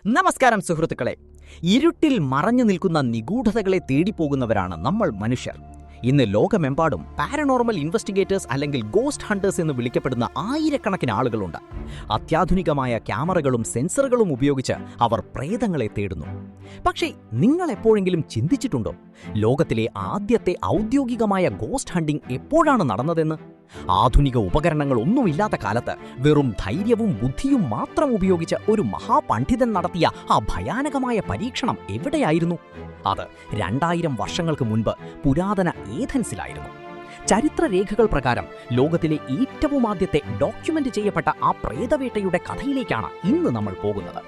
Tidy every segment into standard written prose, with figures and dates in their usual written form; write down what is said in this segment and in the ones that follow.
നമസ്കാരം സുഹൃത്തുക്കളെ. ഇരുട്ടിൽ മറഞ്ഞു നിൽക്കുന്ന നിഗൂഢതകളെ തേടിപ്പോകുന്നവരാണ് നമ്മൾ മനുഷ്യർ. ഇന്ന് ലോകമെമ്പാടും പാരനോർമൽ ഇൻവെസ്റ്റിഗേറ്റേഴ്സ് അല്ലെങ്കിൽ ഗോസ്റ്റ് ഹണ്ടേഴ്സ് എന്ന് വിളിക്കപ്പെടുന്ന ആയിരക്കണക്കിന് ആളുകളുണ്ട്. അത്യാധുനികമായ ക്യാമറകളും സെൻസറുകളും ഉപയോഗിച്ച് അവർ പ്രേതങ്ങളെ തേടുന്നു. പക്ഷേ നിങ്ങൾ എപ്പോഴെങ്കിലും ചിന്തിച്ചിട്ടുണ്ടോ, ലോകത്തിലെ ആദ്യത്തെ ഔദ്യോഗികമായ ഗോസ്റ്റ് ഹണ്ടിംഗ് എപ്പോഴാണ് നടന്നതെന്ന്? ആധുനിക ഉപകരണങ്ങളൊന്നുമില്ലാത്ത കാലത്ത് വെറും ധൈര്യവും ബുദ്ധിയും മാത്രം ഉപയോഗിച്ച് ഒരു മഹാപണ്ഡിതൻ നടത്തിയ ആ ഭയാനകമായ പരീക്ഷണം എവിടെയായിരുന്നു? അത് 2000 വർഷങ്ങൾക്ക് മുൻപ് പുരാതന ഏഥൻസിലായിരുന്നു. ചരിത്രരേഖകൾ പ്രകാരം ലോകത്തിലെ ഏറ്റവും ആദ്യത്തെ ഡോക്യുമെന്റ് ചെയ്യപ്പെട്ട ആ പ്രേതവേട്ടയുടെ കഥയിലേക്കാണ് ഇന്ന് നമ്മൾ പോകുന്നത്.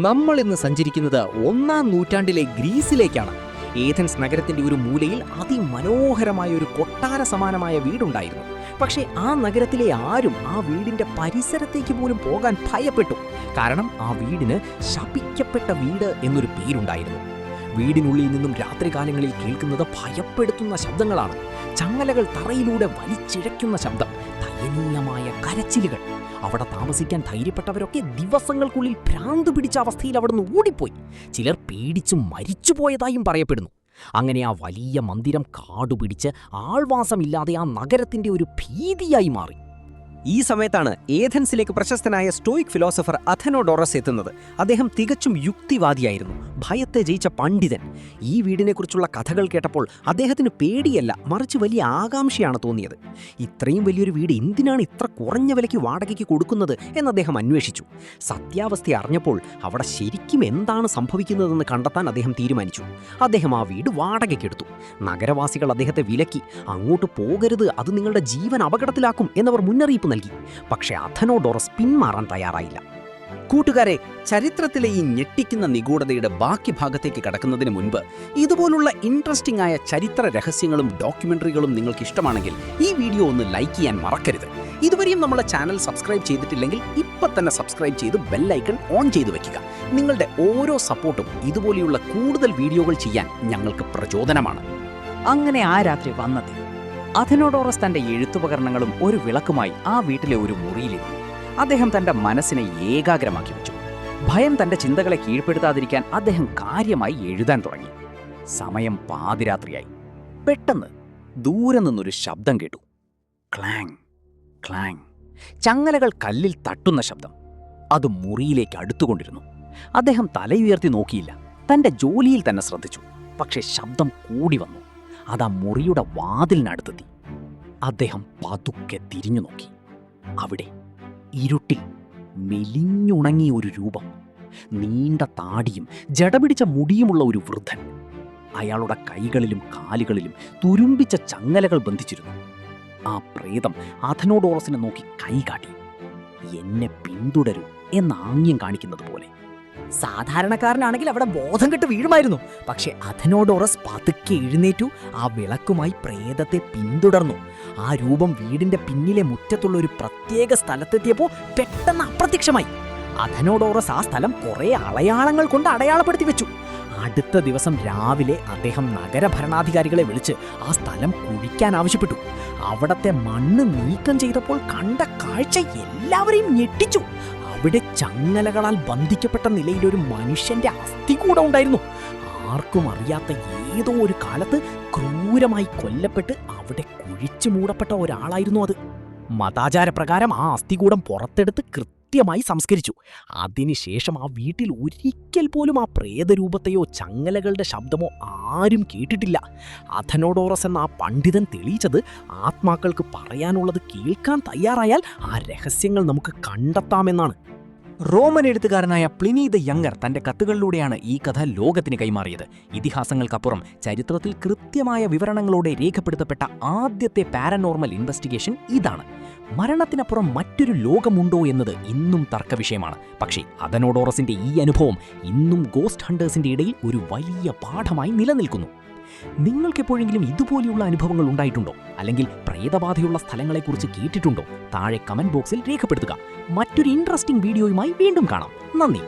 നമ്മൾ ഇന്ന് സഞ്ചരിക്കുന്നത് 1-ാം നൂറ്റാണ്ടിലെ ഗ്രീസിലേക്കാണ്. ഏഥൻസ് നഗരത്തിന്റെ ഒരു മൂലയിൽ അതിമനോഹരമായ ഒരു കൊട്ടാര സമാനമായ വീടുണ്ടായിരുന്നു. പക്ഷേ ആ നഗരത്തിലെ ആരും ആ വീടിന്റെ പരിസരത്തേക്ക് പോലും പോകാൻ ഭയപ്പെട്ടു. കാരണം ആ വീടിന് ശപിക്കപ്പെട്ട വീട് എന്നൊരു പേരുണ്ടായിരുന്നു. വീടിനുള്ളിൽ നിന്നും രാത്രികാലങ്ങളിൽ കേൾക്കുന്നത് ഭയപ്പെടുത്തുന്ന ശബ്ദങ്ങളാണ്. ചങ്ങലകൾ തറയിലൂടെ വലിച്ചിഴയ്ക്കുന്ന ശബ്ദം, ദയനീയമായ കരച്ചിലുകൾ. അവിടെ താമസിക്കാൻ ധൈര്യപ്പെട്ടവരൊക്കെ ദിവസങ്ങൾക്കുള്ളിൽ ഭ്രാന്ത് പിടിച്ച അവസ്ഥയിൽ അവിടുന്ന് ഓടിപ്പോയി. ചിലർ പേടിച്ചു മരിച്ചുപോയതായും പറയപ്പെടുന്നു. അങ്ങനെ ആ വലിയ മന്ദിരം കാടുപിടിച്ച് ആൾവാസമില്ലാതെ ആ നഗരത്തിന്റെ ഒരു ഭീതിയായി മാറി. ഈ സമയത്താണ് ഏഥൻസിലേക്ക് പ്രശസ്തനായ സ്റ്റോയിക് ഫിലോസഫർ അഥനോഡോറസ് എത്തുന്നത്. അദ്ദേഹം തികച്ചും യുക്തിവാദിയായിരുന്നു, ഭയത്തെ ജയിച്ച പണ്ഡിതൻ. ഈ വീടിനെക്കുറിച്ചുള്ള കഥകൾ കേട്ടപ്പോൾ അദ്ദേഹത്തിന് പേടിയല്ല, മറിച്ച് വലിയ ആകാംക്ഷയാണ് തോന്നിയത്. ഇത്രയും വലിയൊരു വീട് എന്തിനാണ് ഇത്ര കുറഞ്ഞ വിലയ്ക്ക് വാടകയ്ക്ക് കൊടുക്കുന്നത് എന്ന് അദ്ദേഹം അന്വേഷിച്ചു. സത്യാവസ്ഥ അറിഞ്ഞപ്പോൾ അവിടെ ശരിക്കും എന്താണ് സംഭവിക്കുന്നതെന്ന് കണ്ടെത്താൻ അദ്ദേഹം തീരുമാനിച്ചു. അദ്ദേഹം ആ വീട് വാടകയ്ക്കെടുത്തു. നഗരവാസികൾ അദ്ദേഹത്തെ വിലക്കി. അങ്ങോട്ട് പോകരുത്, അത് നിങ്ങളുടെ ജീവൻ അപകടത്തിലാക്കും എന്നവർ മുന്നറിയിപ്പ് നൽകി. പക്ഷേ അഥനോഡോറസ് പിന്മാറാൻ തയ്യാറായില്ല. കൂട്ടുകാരെ, ചരിത്രത്തിലെ ഈ ഞെട്ടിക്കുന്ന നിഗൂഢതയുടെ ബാക്കി ഭാഗത്തേക്ക് കടക്കുന്നതിന് മുൻപ് ഇതുപോലുള്ള ഇൻട്രസ്റ്റിംഗ് ആയ ചരിത്ര രഹസ്യങ്ങളും ഡോക്യുമെന്ററികളും നിങ്ങൾക്ക് ഇഷ്ടമാണെങ്കിൽ ഈ വീഡിയോ ഒന്ന് ലൈക്ക് ചെയ്യാൻ മറക്കരുത്. ഇതുവരെയും നമ്മളെ ചാനൽ സബ്സ്ക്രൈബ് ചെയ്തിട്ടില്ലെങ്കിൽ ഇപ്പം തന്നെ സബ്സ്ക്രൈബ് ചെയ്ത് ബെല്ലൈക്കൺ ഓൺ ചെയ്തു വെക്കുക. നിങ്ങളുടെ ഓരോ സപ്പോർട്ടും ഇതുപോലെയുള്ള കൂടുതൽ വീഡിയോകൾ ചെയ്യാൻ ഞങ്ങൾക്ക് പ്രചോദനമാണ്. അങ്ങനെ ആ രാത്രി വന്നത് അഥനോഡോറസ് തന്റെ എഴുത്തുപകരണങ്ങളും ഒരു വിളക്കുമായി ആ വീട്ടിലെ ഒരു മുറിയിലിരുന്നു. അദ്ദേഹം തന്റെ മനസ്സിനെ ഏകാഗ്രമാക്കി വെച്ചു. ഭയം തന്റെ ചിന്തകളെ കീഴ്പ്പെടുത്താതിരിക്കാൻ അദ്ദേഹം കാര്യമായി എഴുതാൻ തുടങ്ങി. സമയം പാതിരാത്രിയായി. പെട്ടെന്ന് ദൂരെ നിന്നൊരു ശബ്ദം കേട്ടു. Clang clang. ചങ്ങലകൾ കല്ലിൽ തട്ടുന്ന ശബ്ദം. അത് മുറിയിലേക്ക് അടുത്തുകൊണ്ടിരുന്നു. അദ്ദേഹം തലയുയർത്തി നോക്കിയില്ല, തന്റെ ജോലിയിൽ തന്നെ ശ്രദ്ധിച്ചു. പക്ഷേ ശബ്ദം കൂടി വന്നു. അത് ആ മുറിയുടെ വാതിലിനടുത്തെത്തി. അദ്ദേഹം പതുക്കെ തിരിഞ്ഞു നോക്കി. അവിടെ ഇരുട്ടിൽ മെലിഞ്ഞുണങ്ങിയ ഒരു രൂപം, നീണ്ട താടിയും ജടപിടിച്ച മുടിയുമുള്ള ഒരു വൃദ്ധൻ. അയാളുടെ കൈകളിലും കാലുകളിലും തുരുമ്പിച്ച ചങ്ങലകൾ ബന്ധിച്ചിരുന്നു. ആ പ്രേതം അഥനോഡോറസിനെ നോക്കി കൈ കാട്ടി. എന്നെ പിന്തുടരൂ എന്ന ആംഗ്യം കാണിക്കുന്നത് പോലെ. സാധാരണക്കാരനാണെങ്കിൽ അവിടെ ബോധം കെട്ട് വീഴുമായിരുന്നു. പക്ഷെ അഥനോഡോറസ് പതുക്കെ എഴുന്നേറ്റു. ആ വിളക്കുമായി പ്രേതത്തെ പിന്തുടർന്നു. ആ രൂപം വീടിന്റെ പിന്നിലെ മുറ്റത്തുള്ള ഒരു പ്രത്യേക സ്ഥലത്തെത്തിയപ്പോൾ പെട്ടെന്ന് അപ്രത്യക്ഷമായി. അഥനോഡോറസ് ആ സ്ഥലം കുറെ അടയാളങ്ങൾ കൊണ്ട് അടയാളപ്പെടുത്തി വെച്ചു. അടുത്ത ദിവസം രാവിലെ അദ്ദേഹം നഗരഭരണാധികാരികളെ വിളിച്ച് ആ സ്ഥലം കുഴിക്കാൻ ആവശ്യപ്പെട്ടു. അവിടത്തെ മണ്ണ് നീക്കം ചെയ്തപ്പോൾ കണ്ട കാഴ്ച എല്ലാവരെയും ഞെട്ടിച്ചു. അവിടെ ചങ്ങലകളാൽ ബന്ധിക്കപ്പെട്ട നിലയിൽ ഒരു മനുഷ്യന്റെ അസ്ഥി കൂടെ ഉണ്ടായിരുന്നു. ആർക്കും അറിയാത്ത ഏതോ ഒരു കാലത്ത് ക്രൂരമായി കൊല്ലപ്പെട്ട് അവിടെ കുഴിച്ചു മൂടപ്പെട്ട ഒരാളായിരുന്നു അത്. മതാചാരപ്രകാരം ആ അസ്ഥികൂടം പുറത്തെടുത്ത് കൃത്യമായി സംസ്കരിച്ചു. അതിനുശേഷം ആ വീട്ടിൽ ഒരിക്കൽ പോലും ആ പ്രേതരൂപത്തെയോ ചങ്ങലകളുടെ ശബ്ദമോ ആരും കേട്ടിട്ടില്ല. അഥനോഡോറസ് എന്ന ആ പണ്ഡിതൻ തെളിയിച്ചത് ആത്മാക്കൾക്ക് പറയാനുള്ളത് കേൾക്കാൻ തയ്യാറായാൽ ആ രഹസ്യങ്ങൾ നമുക്ക് കണ്ടെത്താമെന്നാണ്. റോമൻ എഴുത്തുകാരനായ പ്ലിനി ദ യങ്ങർ തന്റെ കത്തുകളിലൂടെയാണ് ഈ കഥ ലോകത്തിന് കൈമാറിയത്. ഇതിഹാസങ്ങൾക്കപ്പുറം ചരിത്രത്തിൽ കൃത്യമായ വിവരണങ്ങളോടെ രേഖപ്പെടുത്തപ്പെട്ട ആദ്യത്തെ പാരനോർമൽ ഇൻവെസ്റ്റിഗേഷൻ ഇതാണ്. മരണത്തിനപ്പുറം മറ്റൊരു ലോകമുണ്ടോ എന്നത് ഇന്നും തർക്കവിഷയമാണ്. പക്ഷേ അഥനോഡോറസിന്റെ ഈ അനുഭവം ഇന്നും ഗോസ്റ്റ് ഹണ്ടേഴ്സിന്റെ ഇടയിൽ ഒരു വലിയ പാഠമായി നിലനിൽക്കുന്നു. നിങ്ങൾക്കെപ്പോഴെങ്കിലും ഇതുപോലെയുള്ള അനുഭവങ്ങൾ ഉണ്ടായിട്ടുണ്ടോ? അല്ലെങ്കിൽ പ്രേതബാധയുള്ള സ്ഥലങ്ങളെക്കുറിച്ച് കേട്ടിട്ടുണ്ടോ? താഴെ കമന്റ് ബോക്സിൽ രേഖപ്പെടുത്തുക. മറ്റൊരു ഇൻട്രസ്റ്റിംഗ് വീഡിയോയുമായി വീണ്ടും കാണാം. നന്ദി.